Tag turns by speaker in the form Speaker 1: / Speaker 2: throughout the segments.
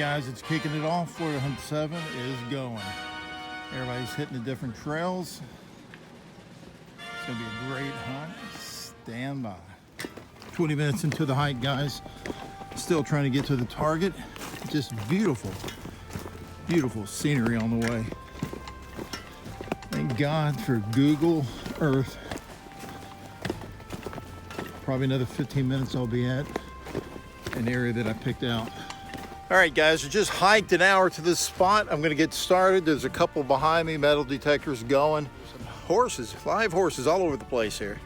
Speaker 1: guys, it's kicking it off. Florida Hunt 7 is going. Everybody's hitting the different trails. It's going to be a great hunt. Stand by. 20 minutes into the hike, guys. Still trying to get to the target. Just beautiful, beautiful scenery on the way. Thank God for Google Earth. Probably another 15 minutes I'll be at an area that I picked out. All right, guys, I just hiked an hour to this spot. I'm gonna get started. There's a couple behind me, metal detectors going. Some horses, live horses all over the place here.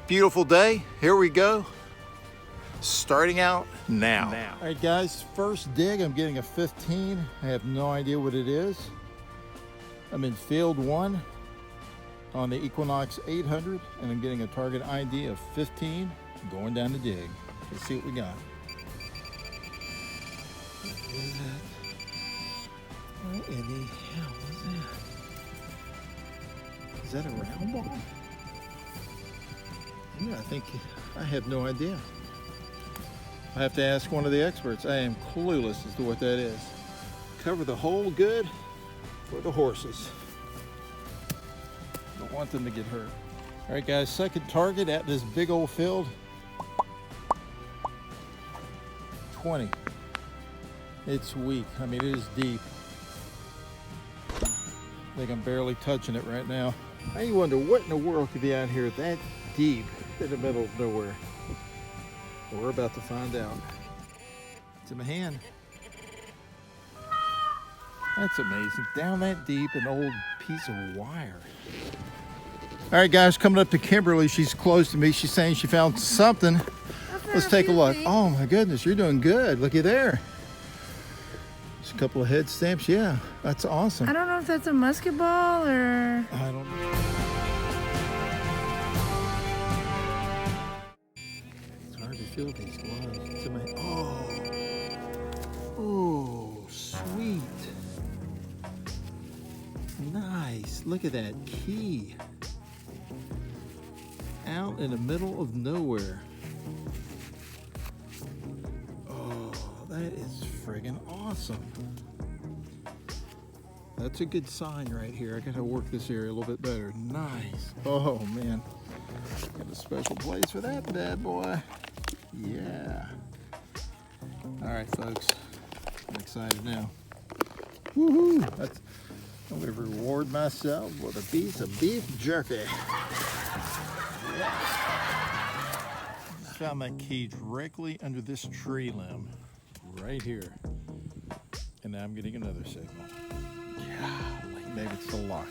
Speaker 1: Beautiful day, here we go. Starting out now. All right, guys, first dig, I'm getting a 15. I have no idea what it is. I'm in field 1 on the Equinox 800, and I'm getting a target ID of 15, going down the dig. Let's see what we got. What in the hell is that? Is that a round ball? Yeah, I have no idea. I have to ask one of the experts. I am clueless as to what that is. Cover the hole good for the horses. Don't want them to get hurt. All right, guys, second target at this big old field. 20. It's weak. I mean, it is deep. I think I'm barely touching it right now. I wonder what in the world could be out here that deep in the middle of nowhere. Well, we're about to find out. It's in my hand. That's amazing. Down that deep, an old piece of wire. All right, guys, coming up to Kimberly. She's close to me. She's saying she found something. Let's take a look. Oh my goodness, you're doing good. Looky there. Just a couple of head stamps. Yeah, that's awesome.
Speaker 2: I don't know if that's a musket ball or...
Speaker 1: I don't know. It's hard to feel these gloves. It's in my... Oh, sweet. Nice. Look at that key. Out in the middle of nowhere. That is friggin' awesome. That's a good sign right here. I gotta work this area a little bit better. Nice. Oh man. Got a special place for that bad boy. Yeah. All right, folks. I'm excited now. Woohoo! I'm gonna reward myself with a piece of beef jerky. Yeah. Found my key directly under this tree limb. Right here. And now I'm getting another signal. Golly, maybe it's the lock.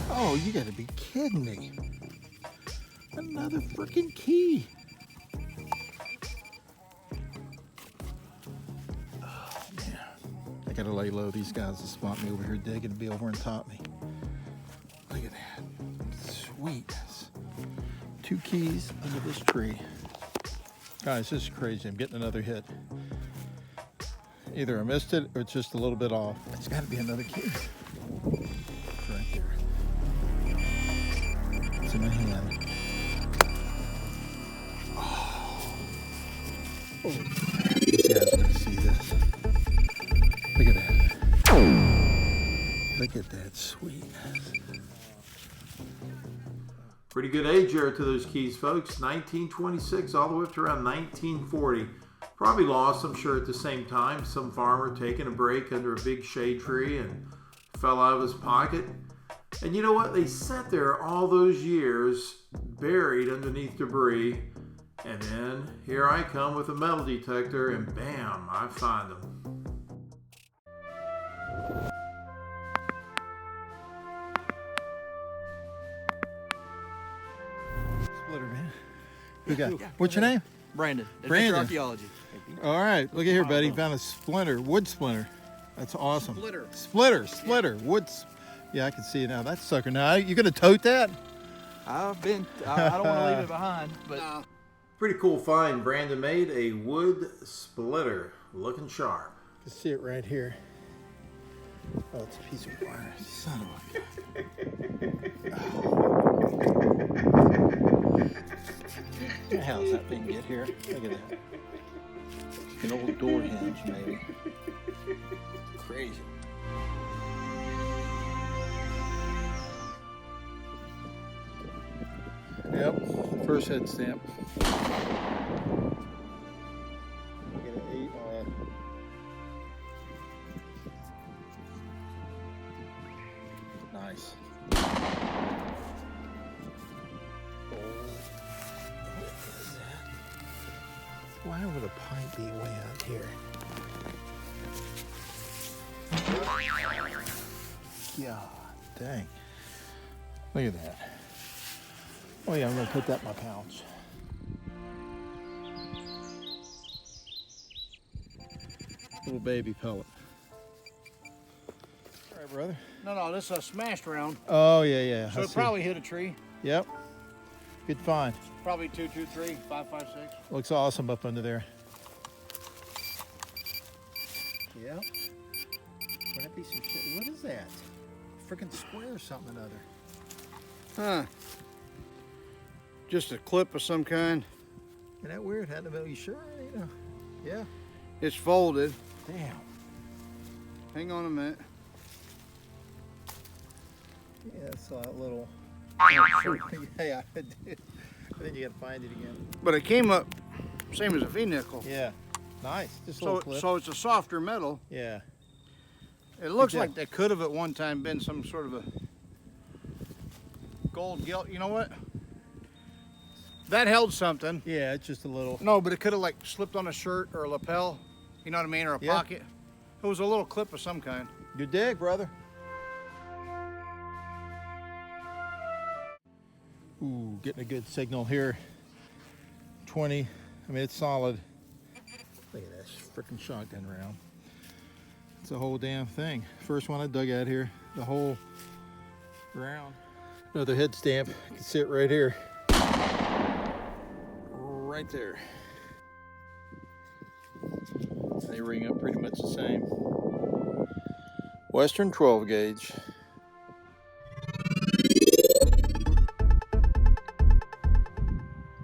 Speaker 1: Oh, you gotta be kidding me. Another freaking key. Oh, man. I gotta lay low. These guys will spot me over here digging and be over and top me. Look at that. Sweet. 2 keys under this tree. Guys, this is crazy. I'm getting another hit. Either I missed it or it's just a little bit off. It's got to be another key. It's right here. It's in my hand. Oh, these guys are going to see this. Look at that. Look at that sweetness. Pretty good age there to those keys, folks. 1926 all the way up to around 1940. Probably lost, I'm sure, at the same time. Some farmer taking a break under a big shade tree and fell out of his pocket. And you know what? They sat there all those years buried underneath debris. And then here I come with a metal detector and bam, I find them. Splitter, man. Who got? What's your name?
Speaker 3: Brandon.
Speaker 1: Brandon.
Speaker 3: Archaeology.
Speaker 1: All right, look at here, buddy. Found a splinter, wood splinter. That's awesome. Splitter, wood. Yeah, I can see it now. That sucker. Now, you gonna tote that?
Speaker 3: I don't want to leave it behind, but.
Speaker 1: Pretty cool find. Brandon made a wood splitter, looking sharp. You can see it right here. Oh, it's a piece of wire. Son of a... Oh. how's that thing get here? Look at that. An old door hinge, maybe. Crazy. Yep, first head stamp. Get an 8 on. Nice. Why would a pipe be way out here? God dang. Look at that. Oh yeah, I'm gonna put that in my pouch. Little baby pellet. All right, brother.
Speaker 3: No, this is a smashed round.
Speaker 1: Oh yeah.
Speaker 3: So it probably hit a tree.
Speaker 1: Yep. Good find.
Speaker 3: Probably 223, 556.
Speaker 1: Looks awesome up under there. Yep. Would that be some shit? What is that? Freaking square or something or other.
Speaker 3: Huh. Just a clip of some kind.
Speaker 1: Isn't that weird? Had to be sure, you know. Yeah.
Speaker 3: It's folded.
Speaker 1: Damn.
Speaker 3: Hang on a minute.
Speaker 1: Yeah, it's a little. Yeah, I did. Then you gotta find it again.
Speaker 3: But it came up same as a V-nickel.
Speaker 1: Yeah. Nice. Just a little clip.
Speaker 3: So it's a softer metal.
Speaker 1: Yeah.
Speaker 3: It looks like that could have at one time been some sort of a gold gilt. You know what? That held something.
Speaker 1: Yeah, it's just a little.
Speaker 3: No, but it could have like slipped on a shirt or a lapel. You know what I mean? Or a pocket. It was a little clip of some kind.
Speaker 1: Good dig, brother. Ooh, getting a good signal here. 20. I mean, it's solid. Look at this freaking shotgun round. It's a whole damn thing. First one I dug out here. The whole round. Another head stamp. Can sit right here. Right there. They ring up pretty much the same. Western 12 gauge.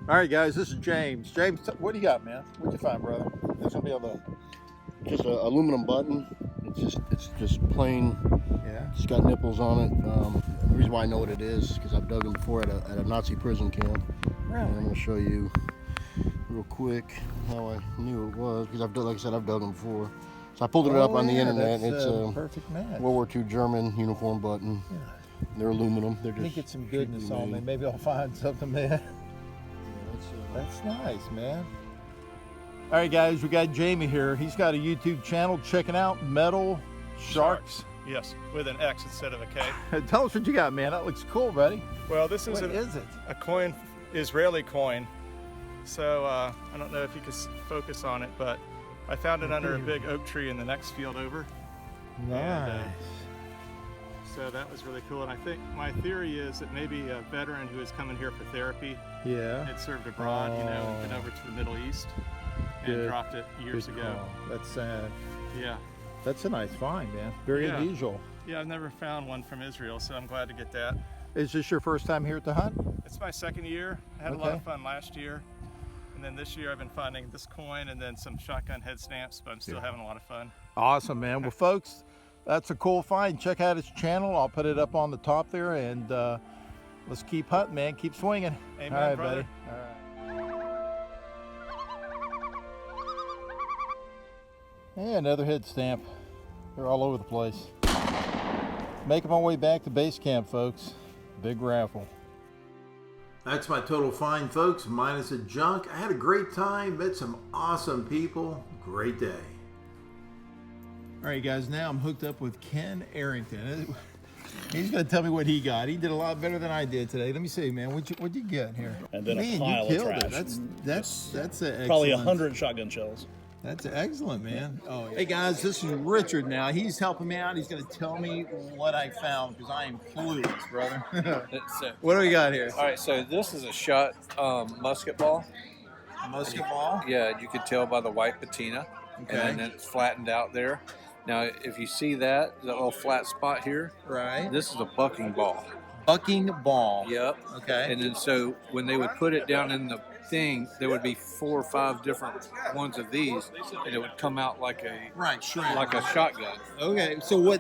Speaker 1: All right, guys, this is James. James, what do you got, man? What'd you find, brother? This will be on the.
Speaker 4: Just an aluminum button. It's just plain.
Speaker 1: Yeah.
Speaker 4: It's got nipples on it. The reason why I know what it is because I've dug them before at a Nazi prison camp.
Speaker 1: Really?
Speaker 4: And I'm going to show you real quick how I knew it was because like I said, I've dug them before. So I pulled it up on the internet.
Speaker 1: That's
Speaker 4: It's
Speaker 1: a perfect match.
Speaker 4: World War II German uniform button.
Speaker 1: Yeah.
Speaker 4: They're aluminum. They're
Speaker 1: Let me
Speaker 4: just
Speaker 1: get some goodness on me.
Speaker 4: made.
Speaker 1: Maybe I'll find something, man.
Speaker 4: Yeah,
Speaker 1: That's nice, man. All right, guys, we got Jamie here. He's got a YouTube channel. Checking out Metal Sharks.
Speaker 5: Yes, with an X instead of a K.
Speaker 1: Tell us what you got, man. That looks cool, buddy.
Speaker 5: Well, this is,
Speaker 1: What is it?
Speaker 5: a coin, Israeli coin. So I don't know if you can focus on it, but I found it under a big oak tree in the next field over.
Speaker 1: Nice.
Speaker 5: And, so that was really cool. And I think my theory is that maybe a veteran who is coming here for therapy
Speaker 1: Yeah.
Speaker 5: had served abroad, and been over to the Middle East and
Speaker 1: Good.
Speaker 5: dropped it years
Speaker 1: Good
Speaker 5: ago.
Speaker 1: call. That's sad.
Speaker 5: Yeah.
Speaker 1: That's a nice find, man. Very
Speaker 5: Yeah.
Speaker 1: unusual.
Speaker 5: Yeah, I've never found one from Israel, so I'm glad to get that.
Speaker 1: Is this your first time here at the hunt?
Speaker 5: It's my second year. I had a lot
Speaker 1: Okay.
Speaker 5: of fun last year. And then this year I've been finding this coin and then some shotgun head stamps, but I'm still having a lot of fun.
Speaker 1: Awesome, man. Well, folks, that's a cool find. Check out his channel. I'll put it up on the top there, and let's keep hunting, man. Keep swinging.
Speaker 5: Amen,
Speaker 1: All right,
Speaker 5: brother.
Speaker 1: buddy. All right. Yeah, another head stamp. They're all over the place. Making my way back to base camp, folks. Big raffle. That's my total find, folks, minus the junk. I had a great time, met some awesome people. Great day. All right, guys, now I'm hooked up with Ken Arrington. He's going to tell me what he got. He did a lot better than I did today. Let me see, man. What'd you get here?
Speaker 6: And then
Speaker 1: Man,
Speaker 6: a pile
Speaker 1: you killed
Speaker 6: of
Speaker 1: it.
Speaker 6: trash.
Speaker 1: That's
Speaker 6: Probably
Speaker 1: excellent.
Speaker 6: 100 shotgun shells.
Speaker 1: That's excellent, man. Oh, yeah. Hey guys, this is Richard now. He's helping me out. He's going to tell me what I found because I am clueless, brother. What do we got here?
Speaker 7: All right, so this is a shot musket ball.
Speaker 1: Musket ball?
Speaker 7: Yeah, you could tell by the white patina.
Speaker 1: Okay.
Speaker 7: And then it's flattened out there. Now, if you see that little flat spot here,
Speaker 1: Right.
Speaker 7: this is a bucking ball.
Speaker 1: Bucking ball.
Speaker 7: Yep.
Speaker 1: Okay.
Speaker 7: And then so when they would put it down in the thing, there would be 4 or 5 different ones of these, and it would come out like a like a shotgun.
Speaker 1: Okay, so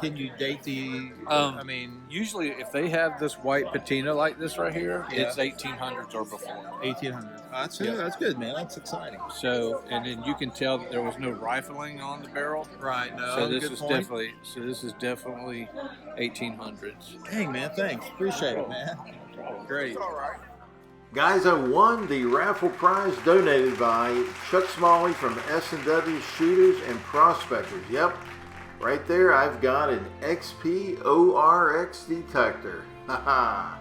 Speaker 1: can you date the? I mean,
Speaker 7: Usually, if they have this white patina like this right here, it's 1800s or before.
Speaker 1: 1800. That's
Speaker 7: Yeah.
Speaker 1: That's good, man. That's exciting.
Speaker 7: So, and then you can tell that there was no rifling on the barrel.
Speaker 1: Right. No.
Speaker 7: So this
Speaker 1: good
Speaker 7: is
Speaker 1: point.
Speaker 7: definitely 1800s.
Speaker 1: Dang, man. Thanks. Appreciate it, man. Great. Guys, I won the raffle prize donated by Chuck Smalley from S&W Shooters and Prospectors. Yep, right there I've got an XP-ORX detector. Haha.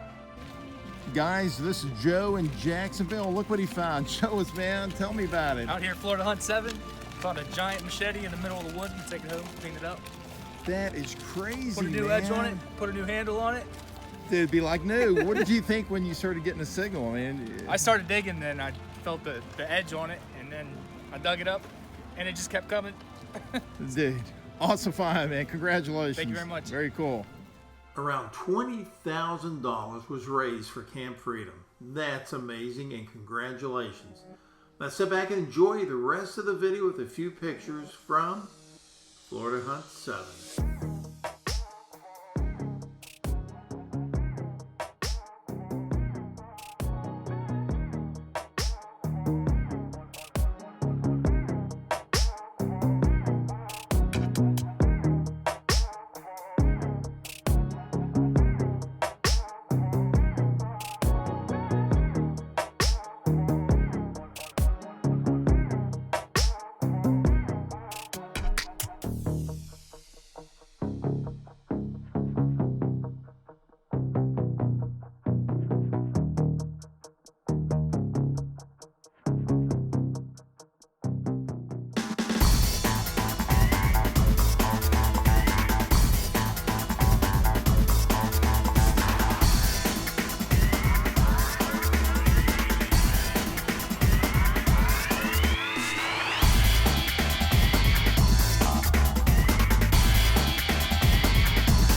Speaker 1: Guys, this is Joe in Jacksonville. Look what he found. Show us, man. Tell me about it.
Speaker 6: Out here at Florida Hunt 7, found a giant machete in the middle of the woods and take it home, clean it up.
Speaker 1: That is crazy,
Speaker 6: Put a new edge on it, put a new handle on it.
Speaker 1: It'd be like new. What did you think when you started getting a signal? I mean,
Speaker 6: I started digging, then I felt the edge on it, and then I dug it up, and it just kept coming.
Speaker 1: dude, awesome find, man. Congratulations.
Speaker 6: Thank you very much.
Speaker 1: Very cool. Around $20,000 was raised for Camp Freedom. That's amazing, and congratulations. Now sit back and enjoy the rest of the video with a few pictures from Florida Hunt 7.